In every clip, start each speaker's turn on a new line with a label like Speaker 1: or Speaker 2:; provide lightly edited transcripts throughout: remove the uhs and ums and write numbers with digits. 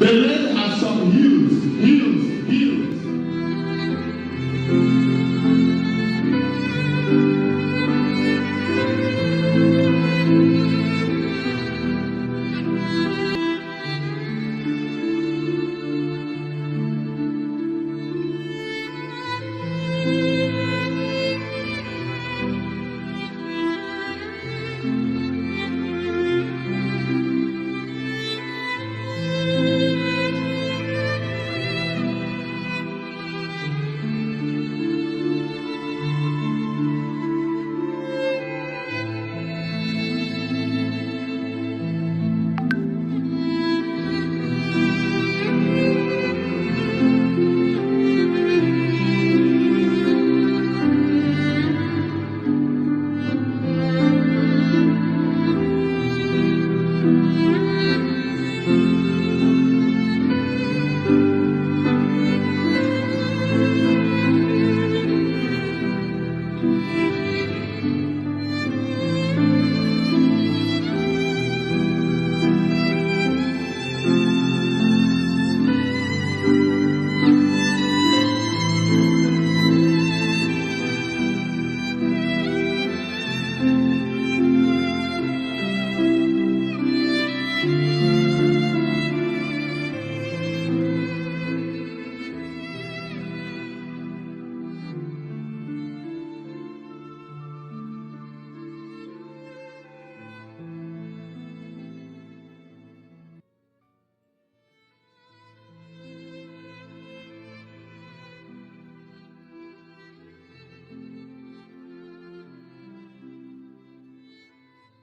Speaker 1: The land has some hills, hills, hills.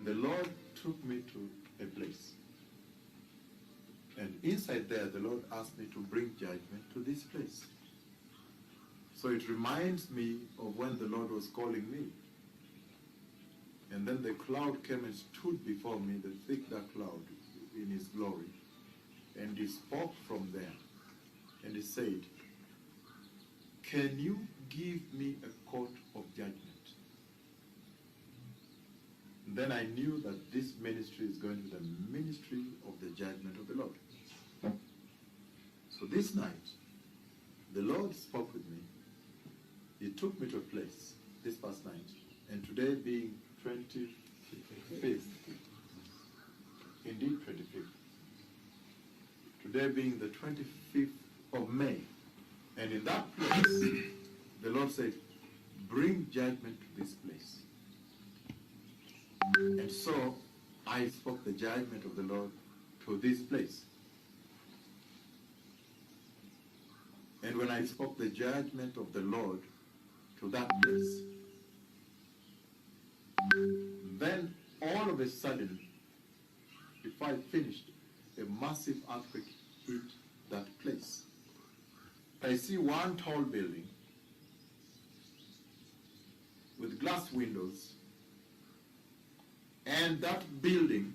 Speaker 1: The Lord took me to a place. And inside there, the Lord asked me to bring judgment to this place. So it reminds me of when the Lord was calling me. And then the cloud came and stood before me, the thick dark cloud in his glory. And he spoke from there. And he said, "Can you give me a court of judgment?" Then I knew that this ministry is going to be the ministry of the judgment of the Lord. So this night, the Lord spoke with me. He took me to a place this past night, and today being 25th, indeed 25th, today being the 25th of May, and in that place, the Lord said, "Bring judgment to this place." And so I spoke the judgment of the Lord to this place. And when I spoke the judgment of the Lord to that place, then all of a sudden, before I finished, a massive earthquake hit that place. I see one tall building with glass windows, and that building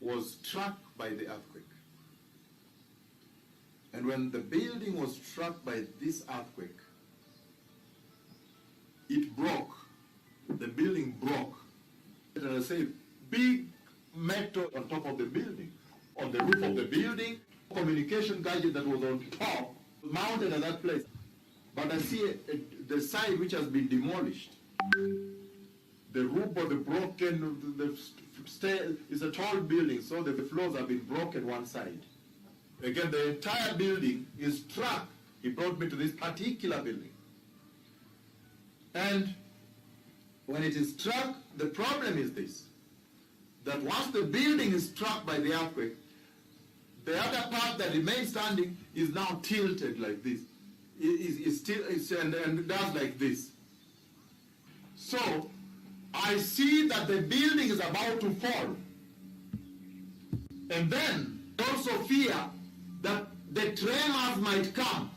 Speaker 1: was struck by the earthquake. And when the building was struck by this earthquake, it broke. The building broke. And I say, big metal on top of the building, on the roof of the building, communication gadget that was on top, mounted at that place. But I see the side which has been demolished. The roof was broken, the stair is a tall building, so the floors have been broken one side. Again, the entire building is struck. He brought me to this particular building. And when it is struck, the problem is this, that once the building is struck by the earthquake, the other part that remains standing is now tilted like this. And does like this. So, I see that the building is about to fall. And then also fear that the tremors might come.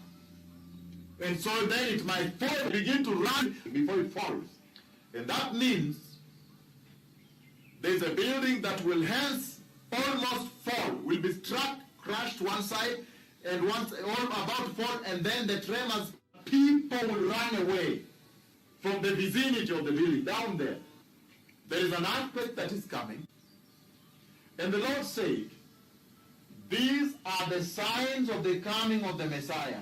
Speaker 1: And so then it might fall, begin to run before it falls. And that means there's a building that will hence almost fall, will be struck, crushed one side, and once all about to fall, and then the tremors, people will run away from the vicinity of the building, down there. There is an earthquake that is coming. And the Lord said, These are the signs of the coming of the Messiah.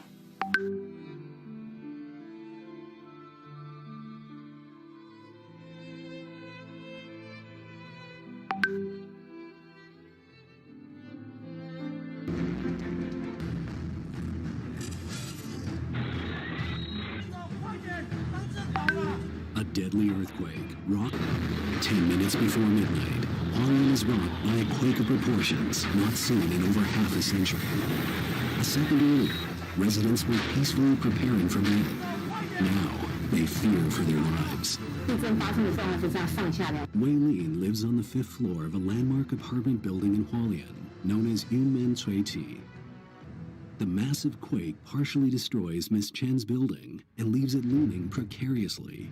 Speaker 2: A deadly earthquake rocked 10 minutes before midnight. Hualien is rocked by a quake of proportions not seen in over half a century. A second earlier, residents were peacefully preparing for bed. Now, they fear for their lives. Wei Lin lives on the 5th floor of a landmark apartment building in Hualien, known as Yunmen Cui Ti. The massive quake partially destroys Miss Chen's building and leaves it looming precariously.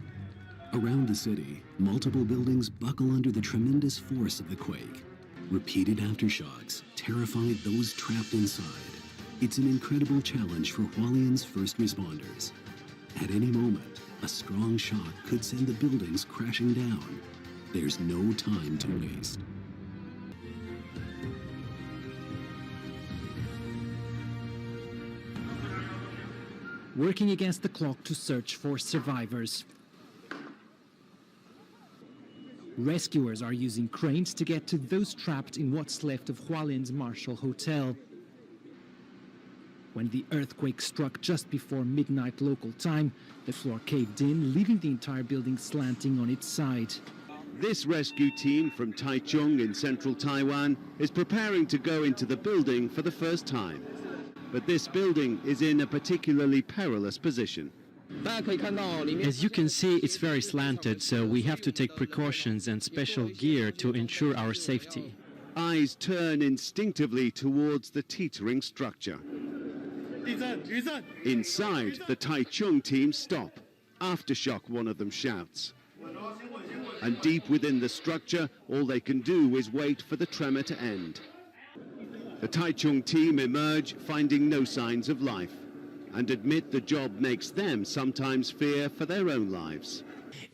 Speaker 2: Around the city, multiple buildings buckle under the tremendous force of the quake. Repeated aftershocks terrified those trapped inside. It's an incredible challenge for Hualien's first responders. At any moment, a strong shock could send the buildings crashing down. There's no time to waste.
Speaker 3: Working against the clock to search for survivors. Rescuers are using cranes to get to those trapped in what's left of Hualien's Marshall Hotel. When the earthquake struck just before midnight local time, the floor caved in, leaving the entire building slanting on its side.
Speaker 4: This rescue team from Taichung in central Taiwan is preparing to go into the building for the first time. But this building is in a particularly perilous position.
Speaker 5: As you can see, it's very slanted, so we have to take precautions and special gear to ensure our safety.
Speaker 4: Eyes turn instinctively towards the teetering structure. Inside, the Taichung team stop. Aftershock, one of them shouts. And deep within the structure, all they can do is wait for the tremor to end. The Taichung team emerge, finding no signs of life, and admit the job makes them sometimes fear for their own lives.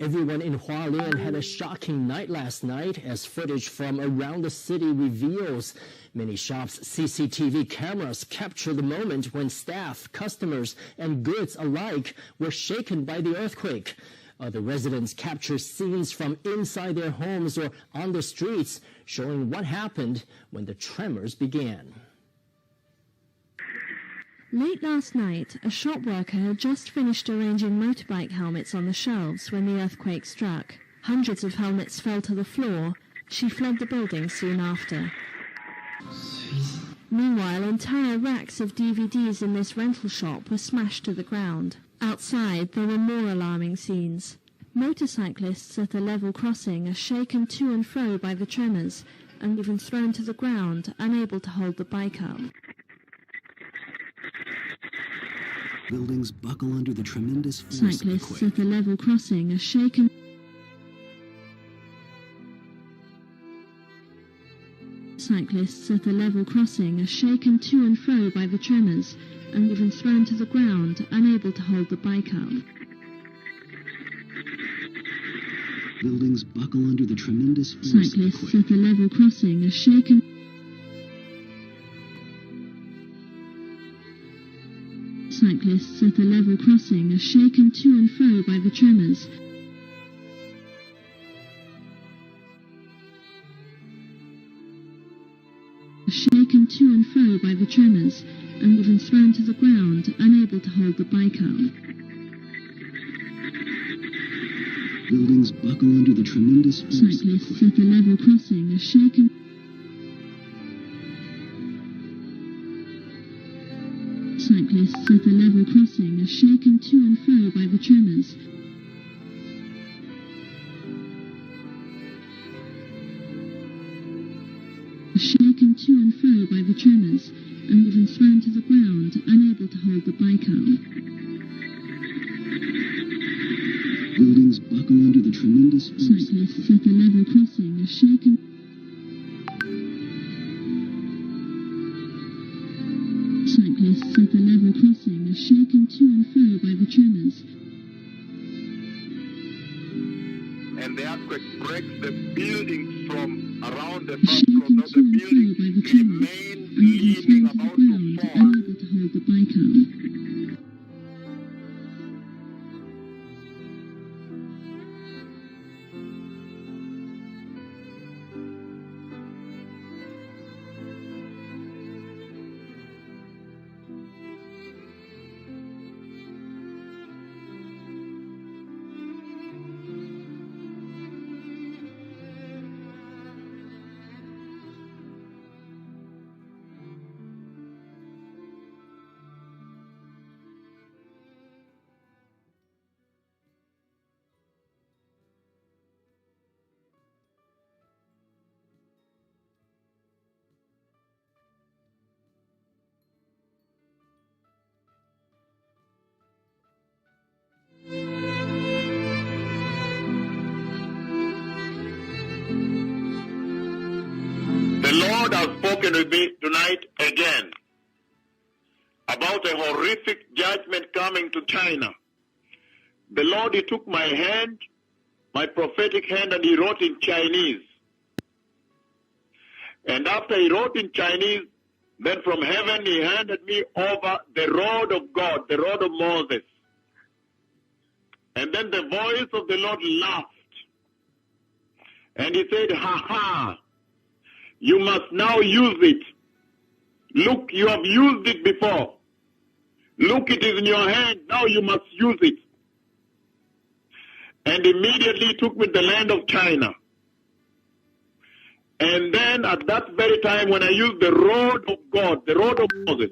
Speaker 6: Everyone in Hualien had a shocking night last night, as footage from around the city reveals. Many shops' CCTV cameras capture the moment when staff, customers, and goods alike were shaken by the earthquake. Other residents capture scenes from inside their homes or on the streets, showing what happened when the tremors began.
Speaker 7: Late last night, a shop worker had just finished arranging motorbike helmets on the shelves when the earthquake struck. Hundreds of helmets fell to the floor. She fled the building soon after. Meanwhile, entire racks of DVDs in this rental shop were smashed to the ground. Outside, there were more alarming scenes. Motorcyclists at a level crossing are shaken to and fro by the tremors and even thrown to the ground, unable to hold the bike up.
Speaker 2: Buildings buckle under the tremendous force of the
Speaker 7: Cyclists
Speaker 2: quake.
Speaker 7: at a level crossing are shaken. Cyclists at a level crossing are shaken to and fro by the tremors and even thrown to the ground, unable to hold the bike up.
Speaker 2: Buildings buckle under the tremendous force of the
Speaker 7: Cyclists
Speaker 2: quake.
Speaker 7: at a level crossing are shaken. Cyclists at a level crossing are shaken to and fro by the tremors. Shaken to and fro by the tremors and even thrown to the ground, unable to hold the bike up.
Speaker 2: Buildings buckle under the tremendous force of the
Speaker 7: Cyclists
Speaker 2: quake.
Speaker 7: at a level crossing are shaken. Cyclists at a level crossing are shaken to and fro by the tremors. Shaken to and fro by the tremors and even thrown to the ground, unable to hold the bike up.
Speaker 2: Buildings buckle under the tremendous force of the
Speaker 7: Cyclists
Speaker 2: quake.
Speaker 7: at a level crossing are shaken. Cyclists at a level crossing are shaken to and fro by the tremors.
Speaker 1: And the earthquake breaks the buildings from around the
Speaker 7: first floor, not the building,
Speaker 1: remain
Speaker 4: leaning, about to fall. The Lord has spoken with me tonight again about a horrific judgment coming to China. The Lord, He took my hand, my prophetic hand, and He wrote in Chinese. And after He wrote in Chinese, then from heaven He handed me over the rod of God, the rod of Moses. And then the voice of the Lord laughed. And He said, "Ha ha! You must now use it. Look, you have used it before. Look, it is in your hand. Now you must use it." And immediately took me to the land of China. And then at that very time when I used the rod of God, the rod of Moses,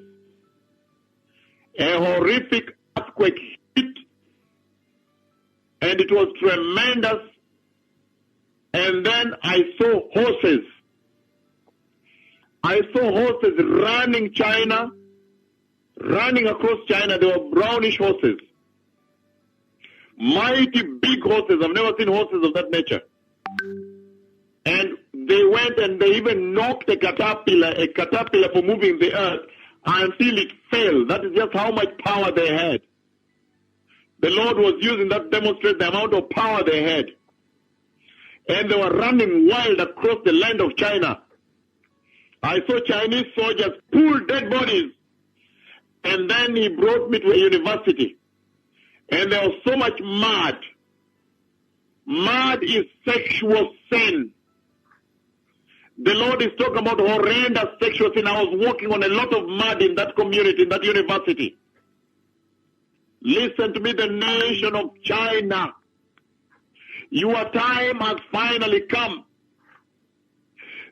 Speaker 4: a horrific earthquake hit. And it was tremendous. And then I saw horses. I saw horses running China, running across China. They were brownish horses. Mighty big horses. I've never seen horses of that nature. And they went and they even knocked a caterpillar for moving the earth until it fell. That is just how much power they had. The Lord was using that to demonstrate the amount of power they had. And they were running wild across the land of China. I saw Chinese soldiers pull dead bodies. And then He brought me to a university. And there was so much mud. Mud is sexual sin. The Lord is talking about horrendous sexual sin. I was walking on a lot of mud in that community, in that university. Listen to me, the nation of China. Your time has finally come.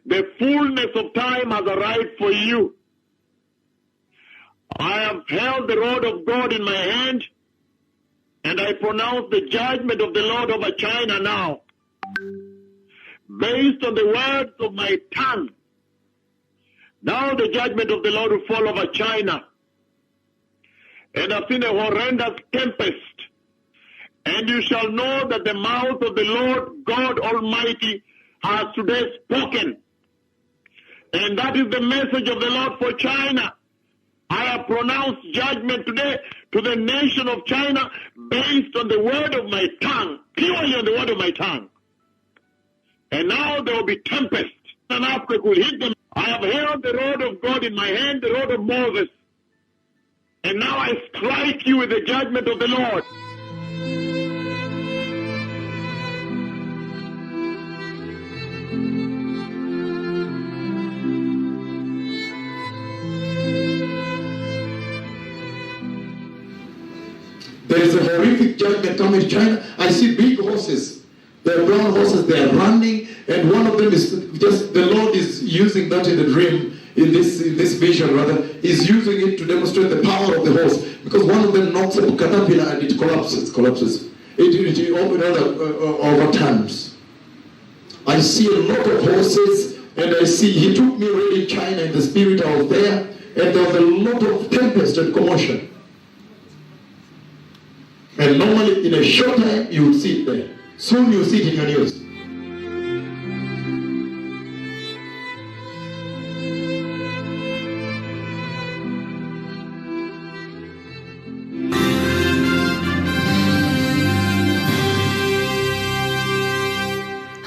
Speaker 4: The fullness of time has arrived for you. I have held the rod of God in my hand, and I pronounce the judgment of the Lord over China now. Based on the words of my tongue, now the judgment of the Lord will fall over China. And I've seen a horrendous tempest. And you shall know that the mouth of the Lord God Almighty has today spoken. And that is the message of the Lord for China. I have pronounced judgment today to the nation of China based on the word of my tongue, purely on the word of my tongue. And now there will be tempest. An earthquake will hit them. I have held the rod of God in my hand, the rod of Moses. And now I strike you with the judgment of the Lord.
Speaker 1: There is a horrific judgment coming to China. I see big horses. They're brown horses. They are running, and one of them is just the Lord is using that in the dream, in this vision rather, is using it to demonstrate the power of the horse. Because one of them knocks a caterpillar and it collapses. It overturns. I see a lot of horses, and I see He took me already in China in the spirit. I was there, and there was a lot of tempest and commotion. And normally, in a short time, you will see it there. Soon you will see it in your news.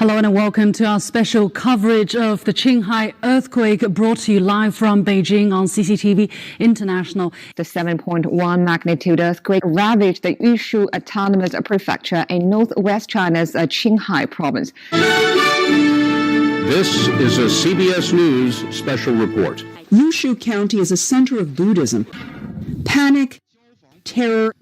Speaker 8: Hello and welcome to our special coverage of the Qinghai earthquake, brought to you live from Beijing on CCTV International.
Speaker 9: The 7.1 magnitude earthquake ravaged the Yushu Autonomous Prefecture in northwest China's Qinghai province.
Speaker 10: This is a CBS News special report.
Speaker 11: Yushu County is a center of Buddhism. Panic, terror,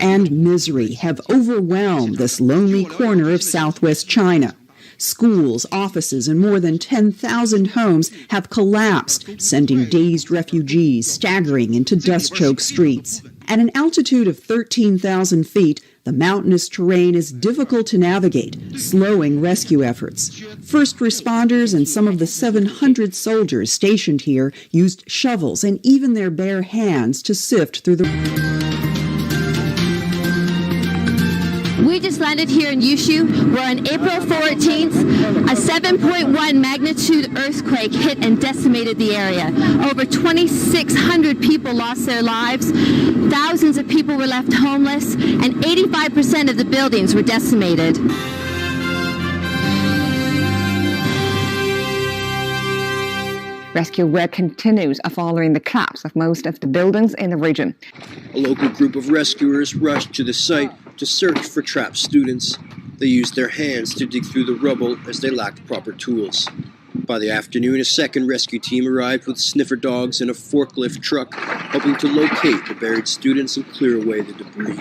Speaker 11: and misery have overwhelmed this lonely corner of southwest China. Schools, offices, and more than 10,000 homes have collapsed, sending dazed refugees staggering into dust-choked streets. At an altitude of 13,000 feet, the mountainous terrain is difficult to navigate, slowing rescue efforts. First responders and some of the 700 soldiers stationed here used shovels and even their bare hands to sift through the...
Speaker 7: We just landed here in Yushu, where on April 14th, a 7.1 magnitude earthquake hit and decimated the area. Over 2,600 people lost their lives, thousands of people were left homeless, and 85% of the buildings were decimated.
Speaker 9: Rescue work continues following the collapse of most of the buildings in the region.
Speaker 12: A local group of rescuers rushed to the site to search for trapped students. They used their hands to dig through the rubble as they lacked proper tools. By the afternoon, a second rescue team arrived with sniffer dogs and a forklift truck, helping to locate the buried students and clear away the debris.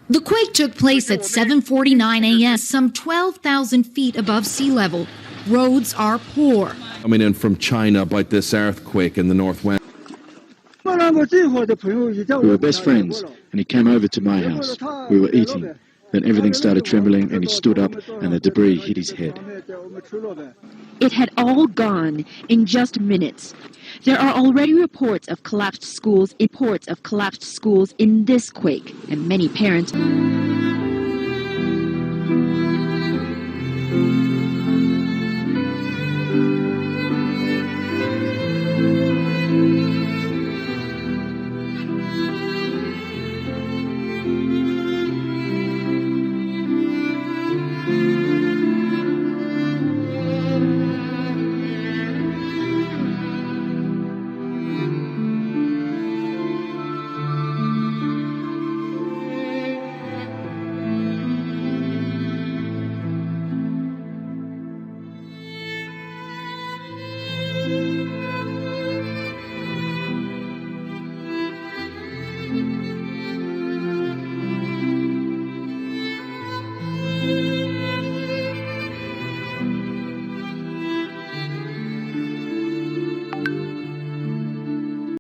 Speaker 13: The quake took place at 7:49 a.m., some 12,000 feet above sea level. Roads are poor.
Speaker 10: Coming in from China about this earthquake in the northwest.
Speaker 14: We were best friends, and he came over to my house. We were eating. Then everything started trembling, and he stood up, and the debris hit his head.
Speaker 15: It had all gone in just minutes. There are already reports of collapsed schools in this quake, and many parents